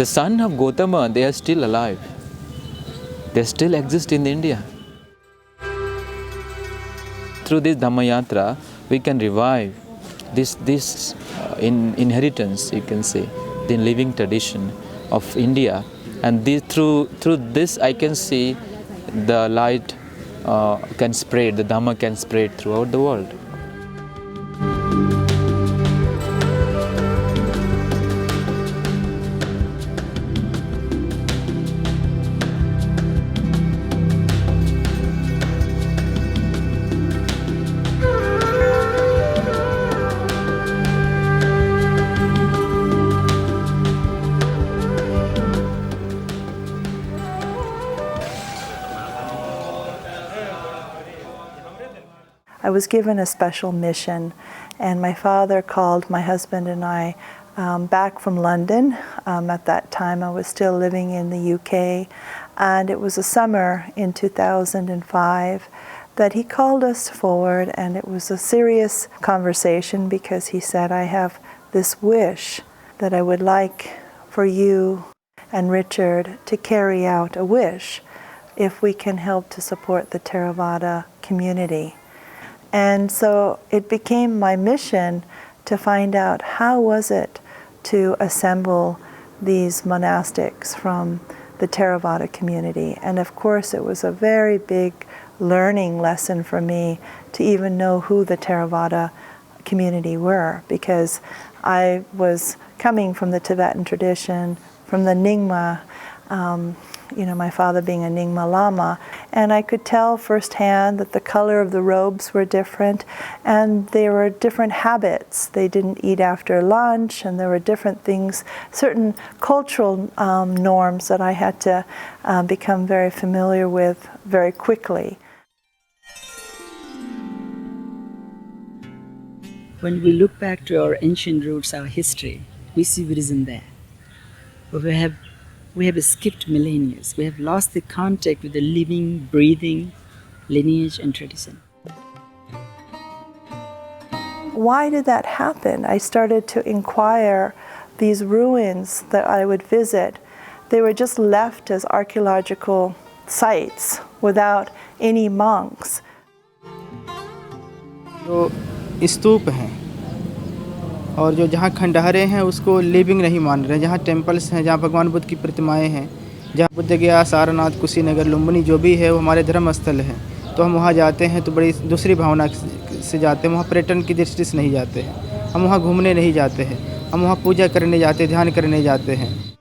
The son of Gautama, they are still alive. They still exist in India. Through this Dhammayatra, we can revive this inheritance, you can say, the living tradition of India. And through this, I can see the light can spread, the Dhamma can spread throughout the world. I was given a special mission, and my father called my husband and I back from London. At that time I was still living in the UK, and it was a summer in 2005 that he called us forward, and it was a serious conversation because he said, I have this wish that I would like for you and Richard to carry out a wish if we can help to support the Theravada community. And so it became my mission to find out how was it to assemble these monastics from the Theravada community. And of course it was a very big learning lesson for me to even know who the Theravada community were, because I was coming from the Tibetan tradition, from the Nyingma, my father being a Nyingma Lama, and I could tell firsthand that the color of the robes were different, and there were different habits. They didn't eat after lunch, and there were different things, certain cultural norms that I had to become very familiar with very quickly. When we look back to our ancient roots, our history, we see Buddhism there. But we have skipped millennia. We have lost the contact with the living, breathing lineage and tradition. Why did that happen? I started to inquire these ruins that I would visit. They were just left as archaeological sites without any monks. जो स्तूप हैं और जो जहाँ खंडहरे हैं उसको living नहीं मान रहे, जहाँ टेम्पल्स हैं, जहाँ भगवान बुद्ध की प्रतिमाएं हैं, जहाँ बुद्ध गया, सारनाथ, कुशीनगर, लुम्बिनी जो भी है वो हमारे धर्म स्थल है, तो हम वहाँ जाते हैं तो बड़ी दूसरी भावना से जाते हैं। वहाँ पर्यटन की दृष्टि से नहीं जाते हैं, हम वहाँ घूमने नहीं जाते हैं, हम वहाँ पूजा करने जाते हैं, ध्यान करने जाते हैं।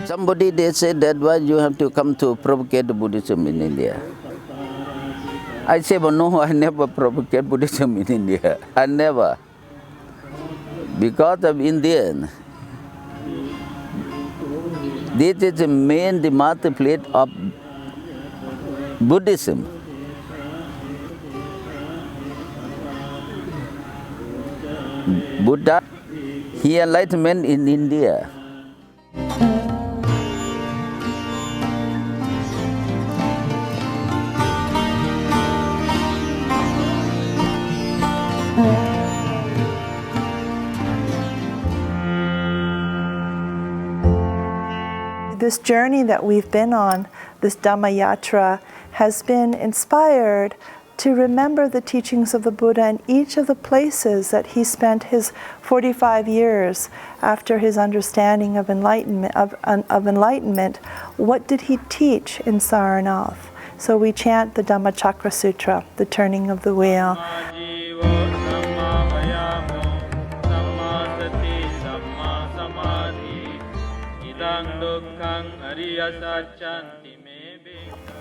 Somebody they said that why you have to come to propagate Buddhism in India. I say, but no, I never propagate Buddhism in India. I never. Because of Indian. This is the main birthplace of Buddhism. Buddha, he enlightenment in India. This journey that we've been on, this Dhammayatra, has been inspired to remember the teachings of the Buddha in each of the places that he spent his 45 years after his understanding of enlightenment. What did he teach in Sarnath? So we chant the Dhammachakra Sutra, the turning of the wheel.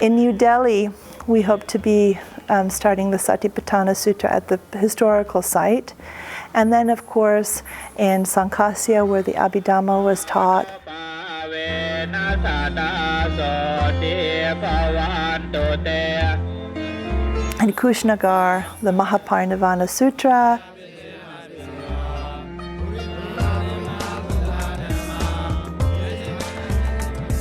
In New Delhi, we hope to be starting the Satipatthana Sutra at the historical site. And then, of course, in Sankasya, where the Abhidhamma was taught. In Kushnagar, the Mahaparinibbana Sutra.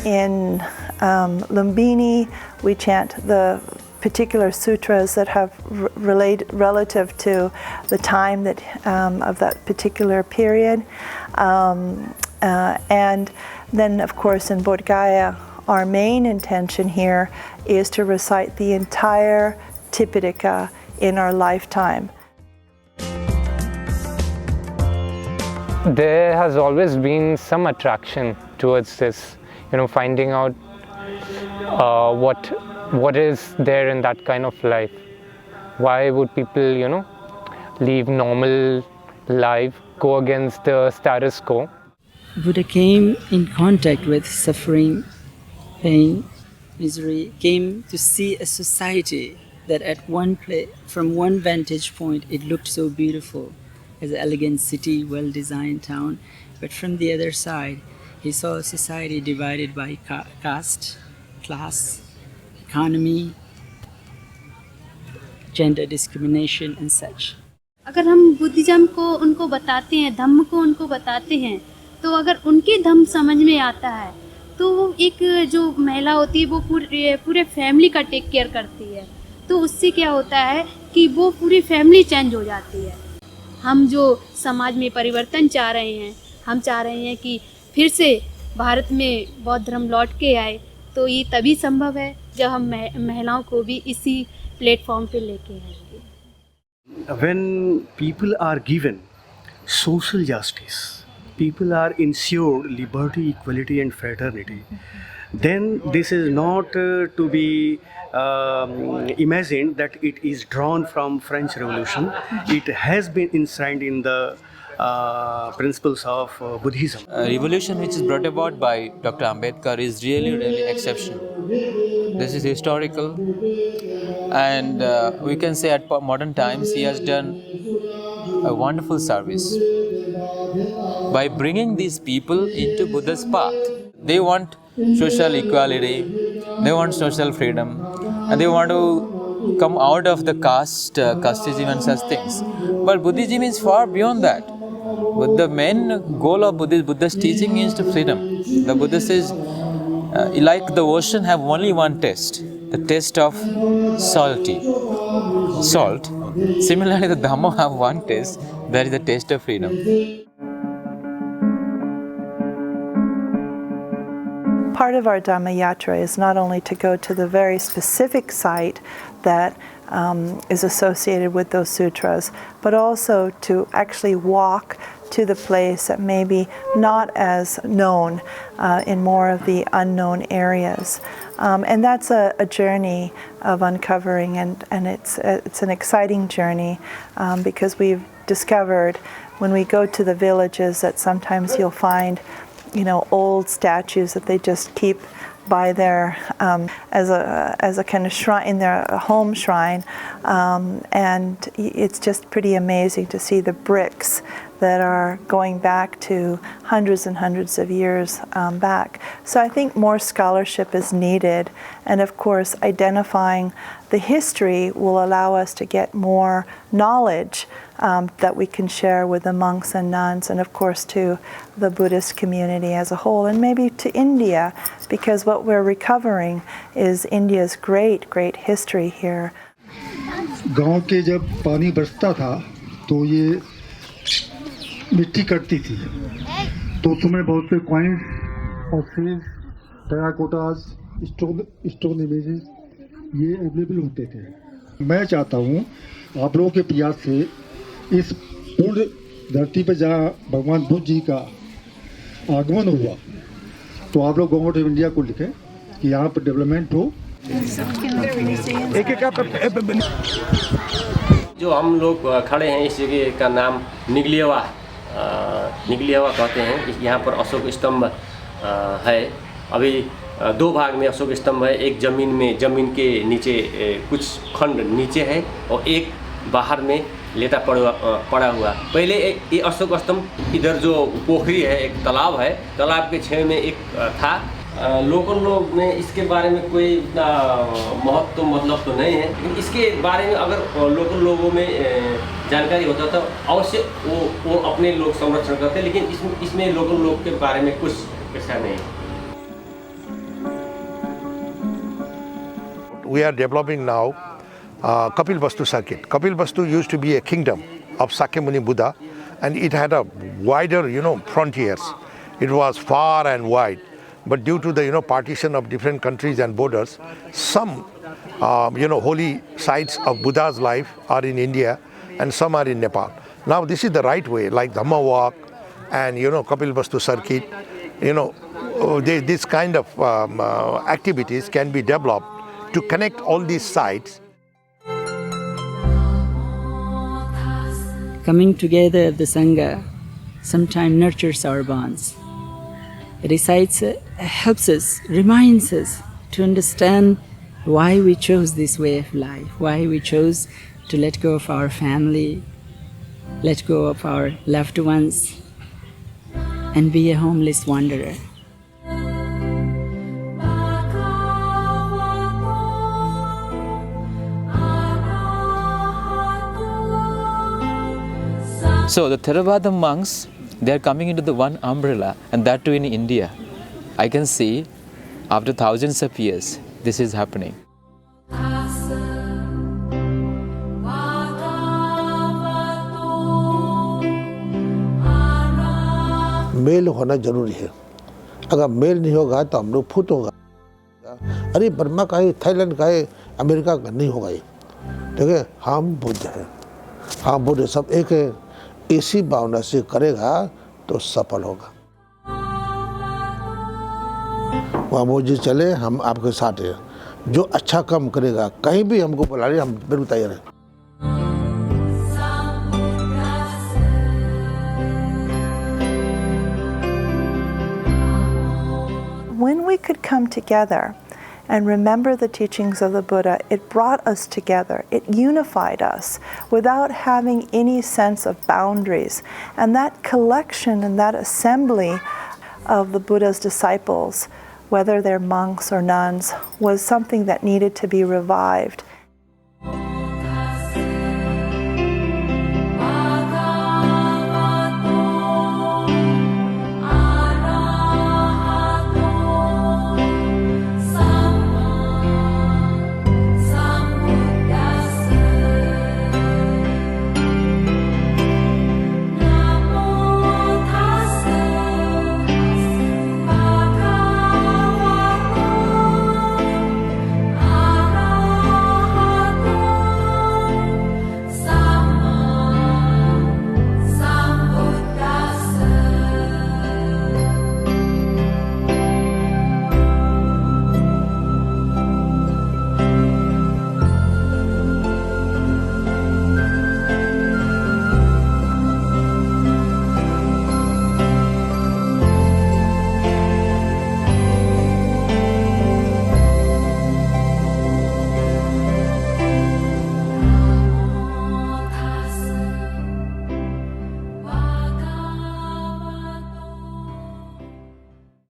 In Lumbini, we chant the particular sutras that have relative to the time that of that particular period. And then, of course, in Bodh Gaya, our main intention here is to recite the entire Tipitaka in our lifetime. There has always been some attraction towards this, finding out what is there in that kind of life. Why would people, leave normal life, go against the status quo? Buddha came in contact with suffering, pain, misery, came to see a society that at from one vantage point, it looked so beautiful, as an elegant city, well-designed town. But from the other side, he saw a society divided by caste, class, economy, gender discrimination and such. अगर हम Buddhism को उनको बताते हैं, धम्म को उनको बताते हैं, तो अगर उनके धम्म समझ में आता है तो वो एक जो महिला होती है वो पूरे फैमिली का टेक केयर करती है, तो उससे क्या होता है कि वो पूरी फैमिली चेंज हो जाती है। हम जो समाज में परिवर्तन चाह रहे हैं, हम चाह रहे हैं कि फिर से भारत में बौद्ध धर्म लौट के आए, तो ये तभी संभव है जब हम महिलाओं को भी इसी प्लेटफॉर्म पे लेके आएंगे। When people are given social justice, people are ensured liberty, equality and fraternity, then this is not to be imagined that it is drawn from French Revolution. It has been enshrined in the principles of Buddhism. Revolution which is brought about by Dr. Ambedkar is really exceptional. This is historical, and we can say at modern times he has done a wonderful service by bringing these people into Buddha's path. They want social equality, they want social freedom, and they want to come out of the casteism and such things. But Buddhism is far beyond that. But the main goal of Buddha's teaching is to freedom. The Buddha says, like the ocean have only one taste, the taste of salt. Similarly, the Dhamma have one taste, that is the taste of freedom. Part of our Dhamma Yatra is not only to go to the very specific site that is associated with those sutras, but also to actually walk to the place that may be not as known in more of the unknown areas. And that's a journey of uncovering, and it's an exciting journey because we've discovered when we go to the villages that sometimes you'll find old statues that they just keep by their as a kind of shrine in their home shrine, and it's just pretty amazing to see the bricks that are going back to hundreds and hundreds of years back. So I think more scholarship is needed, and of course identifying the history will allow us to get more knowledge that we can share with the monks and nuns, and of course to the Buddhist community as a whole, and maybe to India, because what we're recovering is India's great history here. गांव के जब पानी बरसता था तो ये मिट्टी कटती थी, तो उस समय बहुत से कॉइन्स, फॉसिल्स, टेराकोटास, स्टोन इमेजेस ये अवेलेबल होते थे। मैं चाहता हूँ आप लोगों के प्रयास से इस पूर्ण धरती पर जहाँ भगवान बुद्ध जी का आगमन हुआ, तो आप लोग गवर्नमेंट ऑफ इंडिया को लिखें कि यहाँ पर डेवलपमेंट हो। जो हम लोग खड़े हैं इस जगह का नाम निगलियावा कहते हैं। यहाँ पर अशोक स्तंभ है। अभी दो भाग में अशोक स्तंभ है, एक ज़मीन के नीचे कुछ खंड नीचे है और एक बाहर में लेटा पड़ा हुआ। पहले ये अशोक स्तंभ इधर जो पोखरी है, एक तालाब है, तालाब के छेड़ में एक था। लोकल लोग में इसके बारे में कोई इतना महत्व मतलब तो नहीं है, लेकिन इसके बारे में अगर लोकल लोगों में जानकारी होता तो अवश्य वो अपने लोग संरक्षण करते, लेकिन इसमें लोकल लोग के बारे में कुछ ऐसा नहीं है। we are developing now Kapil Vastu circuit. Kapil Vastu used to be a kingdom of Sakyamuni Buddha, and it had a wider, frontiers. It was far and wide. But due to the, partition of different countries and borders, some, holy sites of Buddha's life are in India and some are in Nepal. Now this is the right way, like Dhamma walk and, Kapil Vastu circuit, this kind of activities can be developed to connect all these sites. Coming together of the Sangha sometimes nurtures our bonds. Recites helps us, reminds us to understand why we chose this way of life, why we chose to let go of our family, let go of our loved ones, and be a homeless wanderer. So the Theravada monks, they are coming into the one umbrella, and that too in India. I can see after thousands of years this is happening. मेल होना जरूरी है. अगर mail नहीं होगा तो हम लोग फुट होगा. अरे बर्मा का है, थाईलैंड का है, अमेरिका का नहीं होगा ये. ठीक है, हम बुद्ध हैं, हम बुद्ध सब एक है. इसी भावना से करेगा तो सफल होगा. वहाँ जी चले, हम आपके साथ हैं. जो अच्छा काम करेगा, कहीं भी हमको बुला रहे, हम बिल्कुल तैयार हैं. When we could come together and remember the teachings of the Buddha, it brought us together. It unified us without having any sense of boundaries. And that collection and that assembly of the Buddha's disciples, whether they're monks or nuns, was something that needed to be revived.